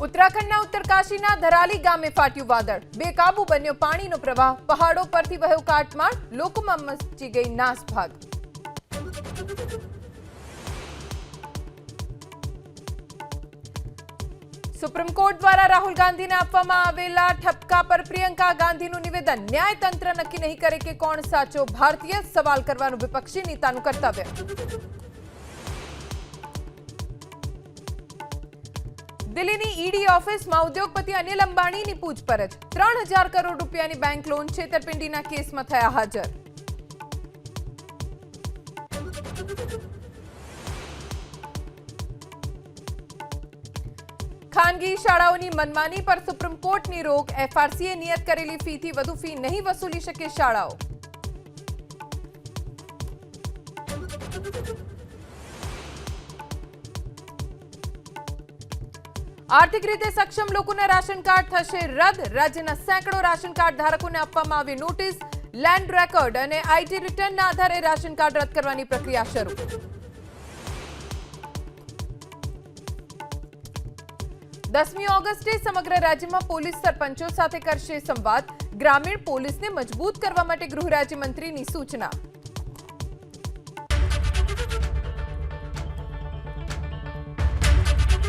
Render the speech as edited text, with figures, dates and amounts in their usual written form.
ઉત્તરાખંડના ઉત્તરકાશીના ધરાલી ગામે ફાટ્યું વાદળ, બેકાબુ બન્યો પાણીનો પ્રવાહ, પહાડો પરથી વહ્યો કાટમાળ, લોકોમાં મચી ગઈ નાસભાગ। સુપ્રીમ કોર્ટ દ્વારા રાહુલ ગાંધીને આપવામાં આવેલા ઠપકા પર પ્રિયંકા ગાંધીનું નિવેદન, ન્યાયતંત્ર નક્કી નહીં કરે કે કોણ સાચો ભારતીય, સવાલ કરવાનું વિપક્ષી નેતાનું કર્તવ્ય। દિલ્હીની ઈડી ઓફિસમાં ઉદ્યોગપતિ અનિલ અંબાણીની પૂછપરછ, 3000 કરોડ રૂપિયાની બેંક લોન છેતરપિંડીના કેસમાં થયા હાજર। ખાનગી શાળાઓની મનમાની પર સુપ્રીમ કોર્ટની રોક, એફઆરસીએ નિયત કરેલી ફીથી વધુ ફી નહીં વસૂલી શકે શાળાઓ। આર્થિક રીતે સક્ષમ લોકોના રાશન કાર્ડ થશે રદ, રાજ્યના સેંકડો રાશન કાર્ડ ધારકોને આપવામાં આવી નોટિસ, લેન્ડ રેકોર્ડ અને આઈટી રિટર્નના આધારે રાશન કાર્ડ રદ કરવાની પ્રક્રિયા શરૂ। 10મી ઓગસ્ટે સમગ્ર રાજ્યમાં પોલીસ સરપંચો સાથે કરશે સંવાદ, ગ્રામીણ પોલીસને મજબૂત કરવા માટે ગૃહ રાજ્યમંત્રીની સૂચના।